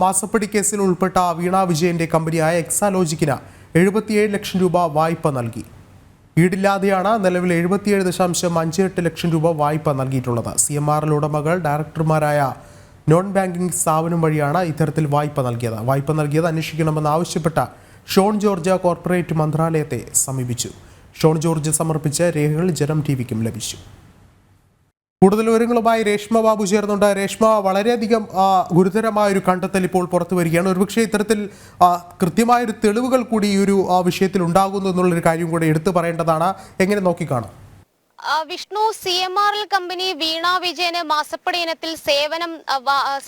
മാസപ്പടി കേസിൽ ഉൾപ്പെട്ട വീണ വിജയന്റെ കമ്പനിയായ എക്സാലോജിക്കിന് 77 ലക്ഷം രൂപ വായ്പ നൽകി. ഈടില്ലാതെയാണ് നിലവിൽ 77.58 ലക്ഷം രൂപ വായ്പ നൽകിയിട്ടുള്ളത്. CMRL ഉടമകൾ ഡയറക്ടർമാരായ നോൺ ബാങ്കിംഗ് സ്ഥാപനം വഴിയാണ് ഇത്തരത്തിൽ വായ്പ നൽകിയത് അന്വേഷിക്കണമെന്നാവശ്യപ്പെട്ട ഷോൺ ജോർജ് കോർപ്പറേറ്റ് മന്ത്രാലയത്തെ സമീപിച്ചു. ഷോൺ ജോർജ് സമർപ്പിച്ച രേഖകൾ ജനം ടിവിക്കും ലഭിച്ചു. കൂടുതൽ വിവരങ്ങളുമായി രേഷ്മ ബാബു ചേർന്നുണ്ട്. രേഷ്മ, വളരെയധികം ഗുരുതരമായ ഒരു കണ്ടെത്തൽ ഇപ്പോൾ പുറത്തു വരികയാണ്. ഒരുപക്ഷെ ഇത്തരത്തിൽ കൃത്യമായൊരു തെളിവുകൾ കൂടി ഈ ഒരു വിഷയത്തിൽ ഉണ്ടാകുന്നു എന്നുള്ളൊരു കാര്യം കൂടെ എടുത്തു പറയേണ്ടതാണ്. എങ്ങനെ നോക്കിക്കാണും? വിഷ്ണു, CMRL കമ്പനി വീണ വിജയന് മാസപ്പടി ഇനത്തിൽ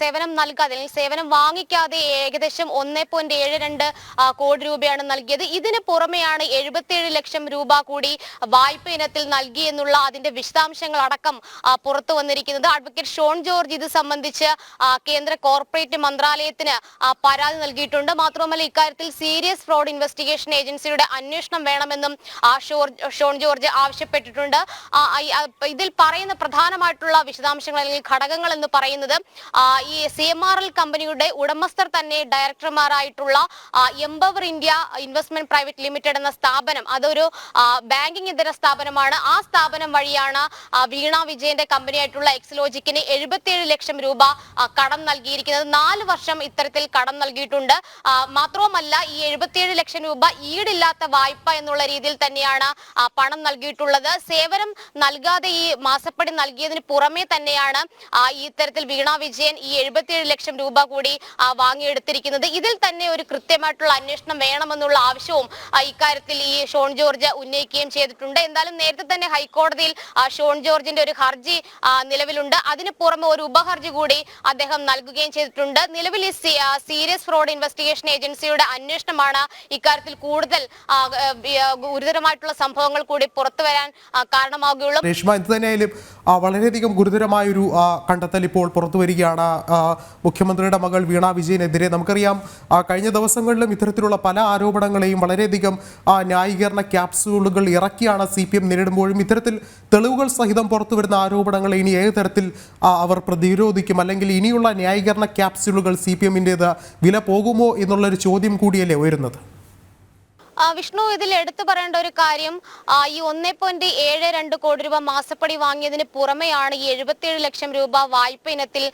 സേവനം നൽകാതെ അല്ലെങ്കിൽ സേവനം വാങ്ങിക്കാതെ ഏകദേശം 1.72 കോടി രൂപയാണ് നൽകിയത്. ഇതിന് പുറമെയാണ് 77 ലക്ഷം രൂപ കൂടി വായ്പ ഇനത്തിൽ നൽകി എന്നുള്ള അതിന്റെ വിശദാംശങ്ങൾ അടക്കം പുറത്തു വന്നിരിക്കുന്നത്. അഡ്വക്കേറ്റ് ഷോൺ ജോർജ് ഇത് സംബന്ധിച്ച് കേന്ദ്ര കോർപ്പറേറ്റ് മന്ത്രാലയത്തിന് പരാതി നൽകിയിട്ടുണ്ട്. മാത്രമല്ല, ഇക്കാര്യത്തിൽ സീരിയസ് ഫ്രോഡ് ഇൻവെസ്റ്റിഗേഷൻ ഏജൻസിയുടെ അന്വേഷണം വേണമെന്നും ഷോൺ ജോർജ് ആവശ്യപ്പെട്ടിട്ടുണ്ട്. ഇതിൽ പറയുന്ന പ്രധാനമായിട്ടുള്ള വിശദാംശങ്ങൾ അല്ലെങ്കിൽ ഘടകങ്ങൾ എന്ന് പറയുന്നത് ഈ CMRL കമ്പനിയുടെ ഉടമസ്ഥർ തന്നെ ഡയറക്ടർമാരായിട്ടുള്ള empower India investment private limited എന്ന സ്ഥാപനം, അതൊരു ബാങ്കിംഗ് ഇതര സ്ഥാപനമാണ്. ആ സ്ഥാപനം വഴിയാണ് വീണ വിജയന്റെ കമ്പനിയായിട്ടുള്ള എക്സലോജിക്കിന് 77 ലക്ഷം രൂപ കടം നൽകിയിരിക്കുന്നത്. 4 വർഷം ഇത്തരത്തിൽ കടം നൽകിയിട്ടുണ്ട്. മാത്രവുമല്ല, ഈ 77 ലക്ഷം രൂപ ഈടില്ലാത്ത വായ്പ എന്നുള്ള രീതിയിൽ തന്നെയാണ് പണം നൽകിയിട്ടുള്ളത്. സേവനം നൽകാതെ ഈ മാസപ്പടി നൽകിയതിന് പുറമെ തന്നെയാണ് ഈ തരത്തിൽ വീണ വിജയൻ ഈ 77 ലക്ഷം രൂപ കൂടി വാങ്ങിയെടുത്തിരിക്കുന്നത്. ഇതിൽ തന്നെ ഒരു കൃത്യമായിട്ടുള്ള അന്വേഷണം വേണമെന്നുള്ള ആവശ്യവും ഇക്കാര്യത്തിൽ ഈ ഷോൺ ജോർജ് ഉന്നയിക്കുകയും ചെയ്തിട്ടുണ്ട്. എന്തായാലും നേരത്തെ തന്നെ ഹൈക്കോടതിയിൽ ഷോൺ ജോർജിന്റെ ഒരു ഹർജി നിലവിലുണ്ട്. അതിന് പുറമെ ഒരു ഉപഹർജി കൂടി അദ്ദേഹം നൽകുകയും ചെയ്തിട്ടുണ്ട്. നിലവിൽ ഈ സീരിയസ് ഫ്രോഡ് ഇൻവെസ്റ്റിഗേഷൻ ഏജൻസിയുടെ അന്വേഷണമാണ് ഇക്കാര്യത്തിൽ കൂടുതൽ ഗുരുതരമായിട്ടുള്ള സംഭവങ്ങൾ കൂടി പുറത്തു വരാൻ കാരണമാകുകയുള്ളൂ. രേഷ്മ, എന്ത് തന്നെയായാലും വളരെയധികം ഗുരുതരമായൊരു കണ്ടെത്തൽ ഇപ്പോൾ പുറത്തു വരികയാണ് മുഖ്യമന്ത്രിയുടെ മകൾ വീണ വിജയനെതിരെ. നമുക്കറിയാം, കഴിഞ്ഞ ദിവസങ്ങളിലും ഇത്തരത്തിലുള്ള പല ആരോപണങ്ങളെയും വളരെയധികം ന്യായീകരണ ക്യാപ്സ്യൂളുകൾ ഇറക്കിയാണ് CPM നേരിടുമ്പോഴും ഇത്തരത്തിൽ തെളിവുകൾ സഹിതം പുറത്തു വരുന്ന ആരോപണങ്ങളെ ഇനി ഏത് തരത്തിൽ അവർ പ്രതിരോധിക്കും, അല്ലെങ്കിൽ ഇനിയുള്ള ന്യായീകരണ ക്യാപ്സ്യൂളുകൾ CPM-ൻ്റേത് വില പോകുമോ എന്നുള്ളൊരു ചോദ്യം കൂടിയല്ലേ ഉയരുന്നത്? വിഷ്ണു, ഇതിൽ എടുത്തു പറയേണ്ട ഒരു കാര്യം, ഈ 1.72 കോടി രൂപ മാസപ്പടി വാങ്ങിയതിന് പുറമെയാണ് ഈ 77 ലക്ഷം രൂപ വായ്പ ഇനത്തിൽ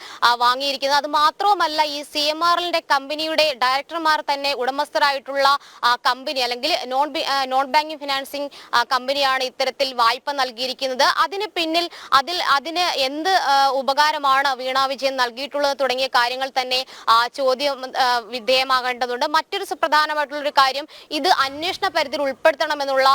വാങ്ങിയിരിക്കുന്നത്. അത് മാത്രവുമല്ല, ഈ CMRL-ന്റെ കമ്പനിയുടെ ഡയറക്ടർമാർ തന്നെ ഉടമസ്ഥരായിട്ടുള്ള കമ്പനി അല്ലെങ്കിൽ നോൺ ബാങ്കിംഗ് ഫിനാൻസിംഗ് കമ്പനിയാണ് ഇത്തരത്തിൽ വായ്പ നൽകിയിരിക്കുന്നത്. അതിന് പിന്നിൽ അതിന് എന്ത് ഉപകാരമാണ് വീണ വിജയൻ നൽകിയിട്ടുള്ളത് തുടങ്ങിയ കാര്യങ്ങൾ തന്നെ ചോദ്യം വിധേയമാകേണ്ടതുണ്ട്. മറ്റൊരു സുപ്രധാനമായിട്ടുള്ള ഒരു കാര്യം, ഇത് അന്വേഷണ പരിധിയിൽ ഉൾപ്പെടുത്തണമെന്നുള്ള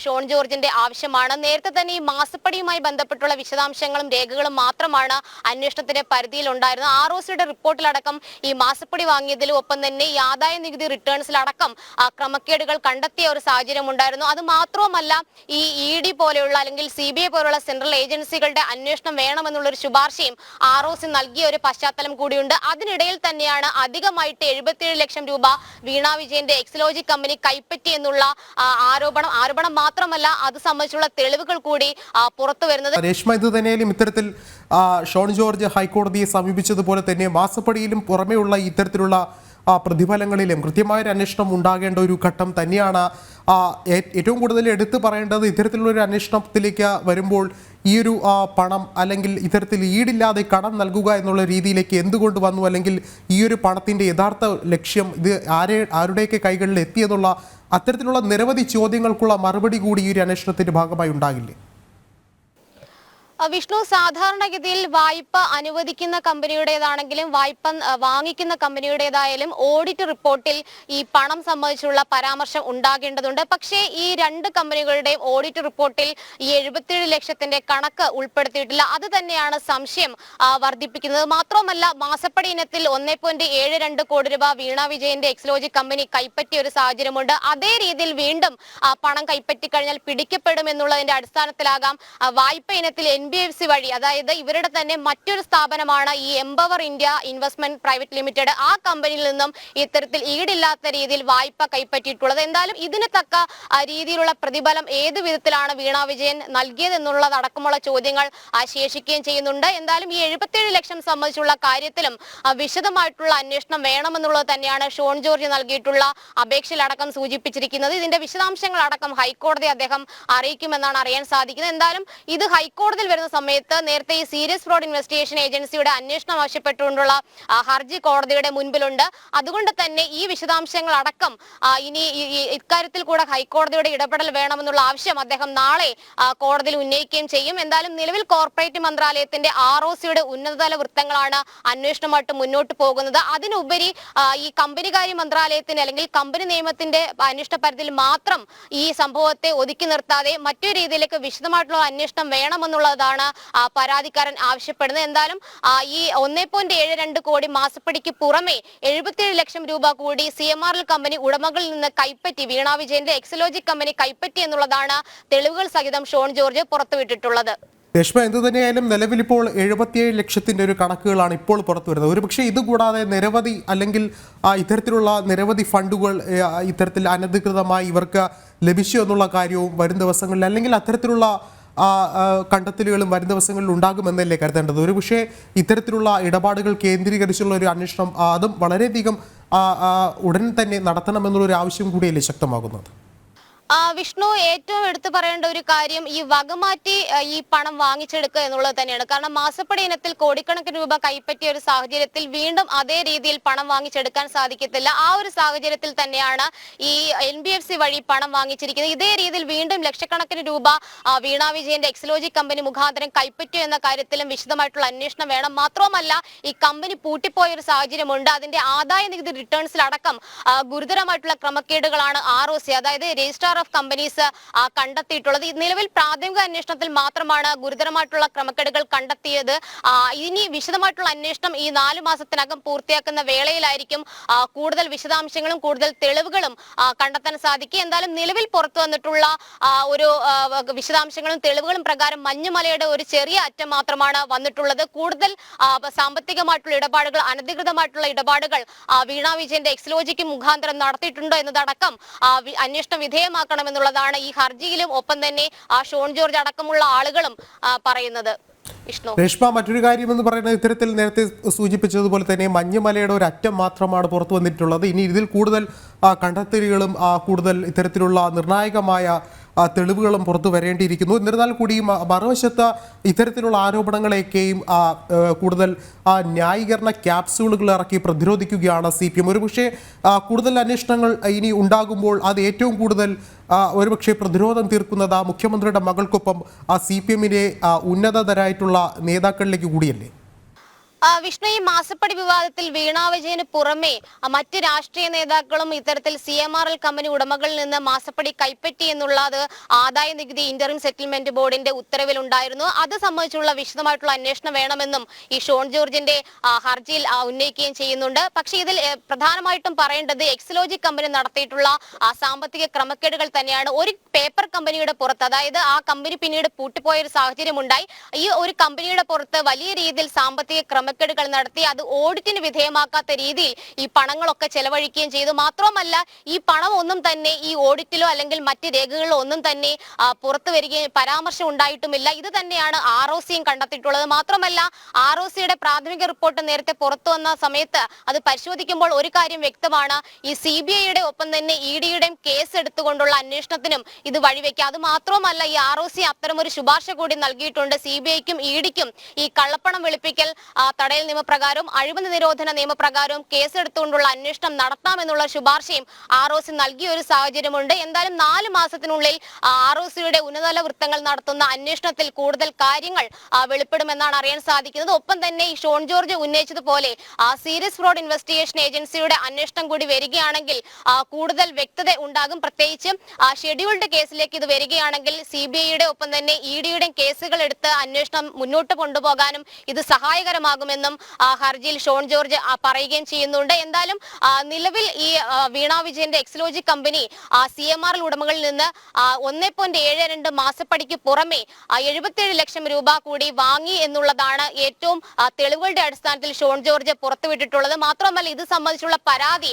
ഷോൺ ജോർജിന്റെ ആവശ്യമാണ്. നേരത്തെ തന്നെ ഈ മാസപ്പടിയുമായി ബന്ധപ്പെട്ടുള്ള വിശദാംശങ്ങളും രേഖകളും മാത്രമാണ് അന്വേഷണത്തിന്റെ പരിധിയിൽ ഉണ്ടായിരുന്നത്. ROCയുടെ റിപ്പോർട്ടിലടക്കം ഈ മാസപ്പടി വാങ്ങിയതിലും ഒപ്പം തന്നെ ഈ ആദായ നികുതി റിട്ടേൺസിലടക്കം ക്രമക്കേടുകൾ കണ്ടെത്തിയ ഒരു സാഹചര്യം ഉണ്ടായിരുന്നു. അത് മാത്രവുമല്ല, ഈ ED പോലെയുള്ള അല്ലെങ്കിൽ CBI പോലുള്ള സെൻട്രൽ ഏജൻസികളുടെ അന്വേഷണം വേണമെന്നുള്ള ഒരു ശുപാർശയും ROC നൽകിയ ഒരു പശ്ചാത്തലം കൂടിയുണ്ട്. അതിനിടയിൽ തന്നെയാണ് അധികമായിട്ട് 77 ലക്ഷം രൂപ വീണ വിജയന്റെ എക്സലോജി കമ്പനി കൈപ്പറ്റി എന്നുള്ള ആരോപണം മാത്രമല്ല, അത് സംബന്ധിച്ചുള്ള തെളിവുകൾ കൂടി പുറത്തു വരുന്നത്. രേഷ്മ, ഇത് തന്നെയാലും ഇത്തരത്തിൽ ഷോൺ ജോർജ് ഹൈക്കോടതിയെ സമീപിച്ചതുപോലെ തന്നെ മാസപ്പടിയിലും പുറമെയുള്ള ഇത്തരത്തിലുള്ള പ്രതിഫലങ്ങളിലും കൃത്യമായൊരു അന്വേഷണം ഉണ്ടാകേണ്ട ഒരു ഘട്ടം തന്നെയാണ്. ഏറ്റവും കൂടുതൽ എടുത്തു പറയേണ്ടത്, ഇത്തരത്തിലുള്ളൊരു അന്വേഷണത്തിലേക്ക് വരുമ്പോൾ ഈ ഒരു പണം അല്ലെങ്കിൽ ഇത്തരത്തിൽ ഈടില്ലാതെ കടം നൽകുക എന്നുള്ള രീതിയിലേക്ക് എന്തുകൊണ്ട് വന്നു, അല്ലെങ്കിൽ ഈ ഒരു പണത്തിൻ്റെ യഥാർത്ഥ ലക്ഷ്യം ഇത് ആരുടെയൊക്കെ കൈകളിൽ എത്തിയെന്നുള്ള അത്തരത്തിലുള്ള നിരവധി ചോദ്യങ്ങൾക്കുള്ള മറുപടി കൂടി ഈ ഒരു അന്വേഷണത്തിൻ്റെ ഭാഗമായി ഉണ്ടാകില്ലേ? വിഷ്ണു, സാധാരണഗതിയിൽ വായ്പ അനുവദിക്കുന്ന കമ്പനിയുടേതാണെങ്കിലും വായ്പ വാങ്ങിക്കുന്ന കമ്പനിയുടേതായാലും ഓഡിറ്റ് റിപ്പോർട്ടിൽ ഈ പണം സംബന്ധിച്ചുള്ള പരാമർശം ഉണ്ടാകേണ്ടതുണ്ട്. പക്ഷേ ഈ രണ്ട് കമ്പനികളുടെയും ഓഡിറ്റ് റിപ്പോർട്ടിൽ ഈ 77 ലക്ഷത്തിന്റെ കണക്ക് ഉൾപ്പെടുത്തിയിട്ടില്ല. അത് തന്നെയാണ് സംശയം വർദ്ധിപ്പിക്കുന്നത്. മാത്രമല്ല, മാസപ്പടി ഇനത്തിൽ 1.72 കോടി രൂപ വീണ വിജയന്റെ എക്സലോജി കമ്പനി കൈപ്പറ്റിയ ഒരു സാഹചര്യമുണ്ട്. അതേ രീതിയിൽ വീണ്ടും പണം കൈപ്പറ്റി കഴിഞ്ഞാൽ പിടിക്കപ്പെടും എന്നുള്ളതിന്റെ അടിസ്ഥാനത്തിലാകാം വായ്പ ഇനത്തിൽ NBFC വഴി, അതായത് ഇവരുടെ തന്നെ മറ്റൊരു സ്ഥാപനമാണ് ഈ empower India investment private limited, ആ കമ്പനിയിൽ നിന്നും ഇത്തരത്തിൽ ഈടില്ലാത്ത രീതിയിൽ വായ്പ കൈപ്പറ്റിയിട്ടുള്ളത്. എന്തായാലും ഇതിന് തക്ക രീതിയിലുള്ള പ്രതിഫലം ഏത് വിധത്തിലാണ് വീണ വിജയൻ നൽകിയതെന്നുള്ളതടക്കമുള്ള ചോദ്യങ്ങൾ ശേഷിക്കുകയും ചെയ്യുന്നുണ്ട്. എന്തായാലും ഈ 77 ലക്ഷം സംബന്ധിച്ചുള്ള കാര്യത്തിലും വിശദമായിട്ടുള്ള അന്വേഷണം വേണമെന്നുള്ളത് തന്നെയാണ് ഷോൺ ജോർജ് നൽകിയിട്ടുള്ള അപേക്ഷയിലടക്കം സൂചിപ്പിച്ചിരിക്കുന്നത്. ഇതിന്റെ വിശദാംശങ്ങൾ അടക്കം ഹൈക്കോടതി അദ്ദേഹം അറിയിക്കുമെന്നാണ് അറിയാൻ സാധിക്കുന്നത്. എന്തായാലും ഇത് ഹൈക്കോടതിയിൽ വരുന്ന സമയത്ത് നേരത്തെ ഈ സീരിയസ് ഫ്രോഡ് ഇൻവെസ്റ്റിഗേഷൻ ഏജൻസിയുടെ അന്വേഷണം ആവശ്യപ്പെട്ടുകൊണ്ടുള്ള ഹർജി കോടതിയുടെ മുൻപിലുണ്ട്. അതുകൊണ്ട് തന്നെ ഈ വിശദാംശങ്ങൾ അടക്കം ഇനി ഇക്കാര്യത്തിൽ കൂടെ ഹൈക്കോടതിയുടെ ഇടപെടൽ വേണമെന്നുള്ള ആവശ്യം അദ്ദേഹം നാളെ കോടതിയിൽ ഉന്നയിക്കുകയും ചെയ്യും. എന്തായാലും നിലവിൽ കോർപ്പറേറ്റ് മന്ത്രാലയത്തിന്റെ ROCയുടെ ഉന്നതതല വൃത്തങ്ങളാണ് അന്വേഷണമായിട്ട് മുന്നോട്ട് പോകുന്നത്. അതിനുപരി ഈ കമ്പനികാര്യ മന്ത്രാലയത്തിന് അല്ലെങ്കിൽ കമ്പനി നിയമത്തിന്റെ അന്വേഷണ പരിധിയിൽ മാത്രം ഈ സംഭവത്തെ ഒതുക്കി നിർത്താതെ മറ്റൊരു രീതിയിലേക്ക് വിശദമായിട്ടുള്ള അന്വേഷണം വേണമെന്നുള്ളതാണ് പരാതിക്കാരൻ ആവശ്യപ്പെടുന്നത്. എന്തായാലും ഈ 1.72 കോടി മാസപ്പടിക്ക് പുറമെ 77 ലക്ഷം രൂപ കൂടി CMRL കമ്പനി ഉടമകളിൽ നിന്ന് കൈപ്പറ്റി വീണ വിജയന്റെ എക്സലോജി കമ്പനി കൈപ്പറ്റി എന്നുള്ളതാണ് തെളിവുകൾ സഹിതം ഷോൺ ജോർജ് പുറത്തുവിട്ടിട്ടുള്ളത്. രേഷ്മ, എന്ത് തന്നെയായാലും നിലവിലിപ്പോൾ 77 ലക്ഷത്തിൻ്റെ ഒരു കണക്കുകളാണ് ഇപ്പോൾ പുറത്തു വരുന്നത്. ഒരുപക്ഷെ ഇതുകൂടാതെ നിരവധി അല്ലെങ്കിൽ ഇത്തരത്തിലുള്ള നിരവധി ഫണ്ടുകൾ ഇത്തരത്തിൽ അനധികൃതമായി ഇവർക്ക് ലഭിച്ചു എന്നുള്ള കാര്യവും വരും ദിവസങ്ങളിൽ അല്ലെങ്കിൽ അത്തരത്തിലുള്ള കണ്ടെത്തലുകളും വരും ദിവസങ്ങളിൽ ഉണ്ടാകുമെന്നല്ലേ കരുതേണ്ടത്. ഒരുപക്ഷെ ഇത്തരത്തിലുള്ള ഇടപാടുകൾ കേന്ദ്രീകരിച്ചുള്ള ഒരു അന്വേഷണം അതും വളരെയധികം ഉടൻ തന്നെ നടത്തണമെന്നുള്ളൊരു ആവശ്യം കൂടിയല്ലേ ശക്തമാകുന്നത്. വിഷ്ണു, ഏറ്റവും എടുത്തു പറയേണ്ട ഒരു കാര്യം ഈ വകമാറ്റി ഈ പണം വാങ്ങിച്ചെടുക്കുക എന്നുള്ളത് തന്നെയാണ്. കാരണം മാസപ്പടി ഇനത്തിൽ കോടിക്കണക്കിന് രൂപ കൈപ്പറ്റിയ ഒരു സാഹചര്യത്തിൽ വീണ്ടും അതേ രീതിയിൽ പണം വാങ്ങിച്ചെടുക്കാൻ സാധിക്കത്തില്ല. ആ ഒരു സാഹചര്യത്തിൽ തന്നെയാണ് ഈ NBFC വഴി പണം വാങ്ങിച്ചിരിക്കുന്നത്. ഇതേ രീതിയിൽ വീണ്ടും ലക്ഷക്കണക്കിന് രൂപ വീണ വിജയന്റെ എക്സലോജി കമ്പനി മുഖാന്തരം കൈപ്പറ്റിയോ എന്ന കാര്യത്തിലും വിശദമായിട്ടുള്ള അന്വേഷണം വേണം. മാത്രവുമല്ല, ഈ കമ്പനി പൂട്ടിപ്പോയ ഒരു സാഹചര്യമുണ്ട്. അതിന്റെ ആദായ നികുതി റിട്ടേൺസിലടക്കം ഗുരുതരമായിട്ടുള്ള ക്രമക്കേടുകളാണ് ROC, അതായത് രജിസ്ട്രാർ ഓഫ് കമ്പനീസ് കണ്ടെത്തിയിട്ടുള്ളത്. നിലവിൽ പ്രാഥമിക അന്വേഷണത്തിൽ മാത്രമാണ് ഗുരുതരമായിട്ടുള്ള ക്രമക്കേടുകൾ കണ്ടെത്തിയത്. ഇനി വിശദമായിട്ടുള്ള അന്വേഷണം ഈ 4 മാസത്തിനകം പൂർത്തിയാക്കുന്ന വേളയിലായിരിക്കും കൂടുതൽ വിശദാംശങ്ങളും കൂടുതൽ തെളിവുകളും കണ്ടെത്താൻ സാധിക്കുക. എന്തായാലും നിലവിൽ പുറത്തു വന്നിട്ടുള്ള ഒരു വിശദാംശങ്ങളും തെളിവുകളും പ്രകാരം മഞ്ഞുമലയുടെ ഒരു ചെറിയ അറ്റം മാത്രമാണ് വന്നിട്ടുള്ളത്. കൂടുതൽ സാമ്പത്തികമായിട്ടുള്ള ഇടപാടുകൾ, അനധികൃതമായിട്ടുള്ള ഇടപാടുകൾ വീണ വിജയന്റെ എക്സലോജിക്ക് മുഖാന്തരം നടത്തിയിട്ടുണ്ടോ എന്നതടക്കം അന്വേഷണം വിധേയമാക്കണം എന്നുള്ളതാണ് ഈ ഹർജിയിലും ഒപ്പം തന്നെ ഷോൺ ജോർജ് അടക്കമുള്ള ആളുകളും പറയുന്നത്. രേഷ്മ, മറ്റൊരു കാര്യം എന്ന് പറയുന്നത് ഇത്തരത്തിൽ നേരത്തെ സൂചിപ്പിച്ചതുപോലെ തന്നെ മഞ്ഞുമലയുടെ ഒരു അറ്റം മാത്രമാണ് പുറത്തു വന്നിട്ടുള്ളത്. ഇനി ഇതിൽ കൂടുതൽ കണ്ടെത്തലുകളും കൂടുതൽ ഇത്തരത്തിലുള്ള നിർണായകമായ തെളിവുകളും പുറത്തു വരേണ്ടിയിരിക്കുന്നു. എന്നിരുന്നാൽ കൂടി മറുവശത്ത് ഇത്തരത്തിലുള്ള ആരോപണങ്ങളെയൊക്കെയും കൂടുതൽ ന്യായീകരണ ക്യാപ്സ്യൂളുകൾ ഇറക്കി പ്രതിരോധിക്കുകയാണ് CPM. ഒരുപക്ഷെ കൂടുതൽ അന്വേഷണങ്ങൾ ഇനി ഉണ്ടാകുമ്പോൾ അത് ഏറ്റവും കൂടുതൽ ഒരുപക്ഷെ പ്രതിരോധം തീർക്കുന്നത് മുഖ്യമന്ത്രിയുടെ മകൾക്കൊപ്പം CPMന്റെ ഉന്നതതരായിട്ടുള്ള നേതാക്കളിലേക്ക് കൂടിയല്ലേ. വിഷ്ണു, ഈ മാസപ്പടി വിവാദത്തിൽ വീണ വിജയന് പുറമെ മറ്റ് രാഷ്ട്രീയ നേതാക്കളും ഇത്തരത്തിൽ CMRL കമ്പനി ഉടമകളിൽ നിന്ന് മാസപ്പടി കൈപ്പറ്റി എന്നുള്ളത് ആദായ നികുതി ഇന്ററിം സെറ്റിൽമെന്റ് ബോർഡിന്റെ ഉത്തരവിലുണ്ടായിരുന്നു. അത് സംബന്ധിച്ചുള്ള വിശദമായിട്ടുള്ള അന്വേഷണം വേണമെന്നും ഈ ഷോൺ ജോർജിന്റെ ഹർജിയിൽ ഉന്നയിക്കുകയും ചെയ്യുന്നുണ്ട്. പക്ഷേ ഇതിൽ പ്രധാനമായിട്ടും പറയേണ്ടത് എക്സലോജി കമ്പനി നടത്തിയിട്ടുള്ള സാമ്പത്തിക ക്രമക്കേടുകൾ തന്നെയാണ്. ഒരു പേപ്പർ കമ്പനിയുടെ പുറത്ത്, അതായത് ആ കമ്പനി പിന്നീട് പൂട്ടിപ്പോയ ഒരു സാഹചര്യം ഉണ്ടായി. ഈ ഒരു കമ്പനിയുടെ പുറത്ത് വലിയ രീതിയിൽ സാമ്പത്തിക ക്രമക്കേടുകൾ നടത്തി അത് ഓഡിറ്റിന് വിധേയമാക്കാത്ത രീതിയിൽ ഈ പണങ്ങളൊക്കെ ചെലവഴിക്കുകയും ചെയ്തു. മാത്രമല്ല, ഈ പണം ഒന്നും തന്നെ ഈ ഓഡിറ്റിലോ അല്ലെങ്കിൽ മറ്റ് രേഖകളിലോ ഒന്നും തന്നെ പുറത്തു വരികയും പരാമർശം ഉണ്ടായിട്ടുമില്ല. ഇത് തന്നെയാണ് ROCയും കണ്ടെത്തിയിട്ടുള്ളത്. മാത്രമല്ല, ROCയുടെ പ്രാഥമിക റിപ്പോർട്ട് നേരത്തെ പുറത്തു വന്ന സമയത്ത് അത് പരിശോധിക്കുമ്പോൾ ഒരു കാര്യം വ്യക്തമാണ്. ഈ CBIയുടെ ഒപ്പം തന്നെ EDയുടെയും കേസ് എടുത്തുകൊണ്ടുള്ള അന്വേഷണത്തിനും ഇത് വഴിവെക്കുക. അത് മാത്രമല്ല, ഈ ROC അത്തരമൊരു ശുപാർശ കൂടി നൽകിയിട്ടുണ്ട്. CBIക്കും EDക്കും ഈ കള്ളപ്പണം വെളുപ്പിക്കൽ തടയൽ നിയമപ്രകാരവും അഴിമതി നിരോധന നിയമപ്രകാരവും കേസെടുത്തുകൊണ്ടുള്ള അന്വേഷണം നടത്താമെന്നുള്ള ശുപാർശയും ROC നൽകിയ ഒരു സാഹചര്യമുണ്ട്. എന്തായാലും 4 മാസത്തിനുള്ളിൽ ROCയുടെ ഉന്നതതല വൃത്തങ്ങൾ നടത്തുന്ന അന്വേഷണത്തിൽ കൂടുതൽ കാര്യങ്ങൾ വെളിപ്പെടുമെന്നാണ് അറിയാൻ സാധിക്കുന്നത്. ഒപ്പം തന്നെ ഈ ഷോൺ ജോർജ് ഉന്നയിച്ചതുപോലെ സീരിയസ് ഫ്രോഡ് ഇൻവെസ്റ്റിഗേഷൻ ഏജൻസിയുടെ അന്വേഷണം കൂടി വരികയാണെങ്കിൽ കൂടുതൽ വ്യക്തത ഉണ്ടാകും. പ്രത്യേകിച്ച് ഷെഡ്യൂൾഡ് കേസിലേക്ക് ഇത് വരികയാണെങ്കിൽ CBIയുടെ ഒപ്പം തന്നെ EDയുടെയും കേസുകൾ എടുത്ത് അന്വേഷണം മുന്നോട്ട് കൊണ്ടുപോകാനും ഇത് സഹായകരമാകും നൽകണമെന്നും ഹർജിയിൽ ഷോൺ ജോർജ് പറയുകയും ചെയ്യുന്നുണ്ട്. എന്തായാലും നിലവിൽ ഈ വീണ വിജയന്റെ എക്സലോജി കമ്പനി CMRL ഉടമകളിൽ നിന്ന് 1.72 മാസപ്പടിക്ക് പുറമെ 77 ലക്ഷം രൂപ കൂടി വാങ്ങി എന്നുള്ളതാണ് ഏറ്റവും തെളിവുകളുടെ അടിസ്ഥാനത്തിൽ ഷോൺ ജോർജ് പുറത്തുവിട്ടിട്ടുള്ളത്. മാത്രമല്ല ഇത് സംബന്ധിച്ചുള്ള പരാതി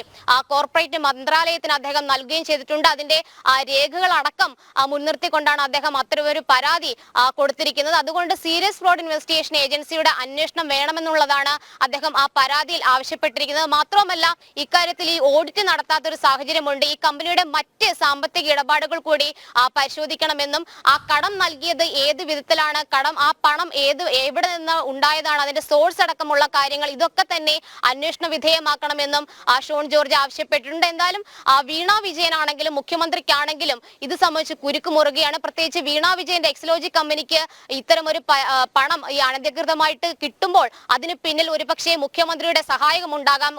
കോർപ്പറേറ്റ് മന്ത്രാലയത്തിന് അദ്ദേഹം നൽകുകയും ചെയ്തിട്ടുണ്ട്. അതിന്റെ രേഖകൾ അടക്കം മുൻനിർത്തിക്കൊണ്ടാണ് അദ്ദേഹം അത്തരമൊരു പരാതി കൊടുത്തിരിക്കുന്നത്. അതുകൊണ്ട് സീരിയസ് ഫ്രോഡ് ഇൻവെസ്റ്റിഗേഷൻ ഏജൻസിയുടെ അന്വേഷണം വേണമെന്നുള്ളതാണ് അദ്ദേഹം ആ പരാതിയിൽ ആവശ്യപ്പെട്ടിരിക്കുന്നത്. മാത്രമല്ല ഇക്കാര്യത്തിൽ ഈ ഓഡിറ്റ് നടത്താത്ത ഒരു സാഹചര്യമുണ്ട്. ഈ കമ്പനിയുടെ മറ്റ് സാമ്പത്തിക ഇടപാടുകൾ കൂടി പരിശോധിക്കണമെന്നും ആ കടം നൽകിയത് ഏത് വിധത്തിലാണ്, ആ പണം എവിടെ നിന്ന് ഉണ്ടായതാണ്, അതിന്റെ സോഴ്സ് അടക്കമുള്ള കാര്യങ്ങൾ ഇതൊക്കെ തന്നെ അന്വേഷണ വിധേയമാക്കണമെന്നും ഷോൺ ജോർജ് ആവശ്യപ്പെട്ടിട്ടുണ്ട്. എന്തായാലും വീണ വിജയനാണെങ്കിലും മുഖ്യമന്ത്രിക്കാണെങ്കിലും ഇത് സംബന്ധിച്ച് കുരുക്കുമുറുകയാണ്. പ്രത്യേകിച്ച് വീണ വിജയന്റെ എക്സലോജി കമ്പനിക്ക് ഇത്തരമൊരു പണം ഈ അനധികൃതമായിട്ട് കിട്ടുമ്പോൾ അതിന് പിന്നിൽ ഒരുപക്ഷെ മുഖ്യമന്ത്രിയുടെ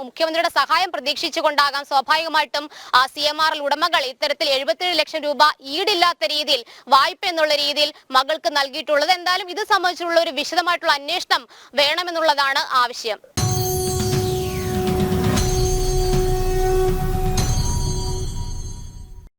മുഖ്യമന്ത്രിയുടെ സഹായം പ്രതീക്ഷിച്ചുകൊണ്ടാകാം സ്വാഭാവികമായിട്ടും CMRL ഉടമകൾ ഇത്തരത്തിൽ 77 ലക്ഷം രൂപ ഈടില്ലാത്ത രീതിയിൽ വായ്പ എന്നുള്ള രീതിയിൽ മകൾക്ക് നൽകിയിട്ടുള്ളത്. എന്തായാലും ഇത് സംബന്ധിച്ചുള്ള ഒരു വിശദമായിട്ടുള്ള അന്വേഷണം വേണമെന്നുള്ളതാണ് ആവശ്യം.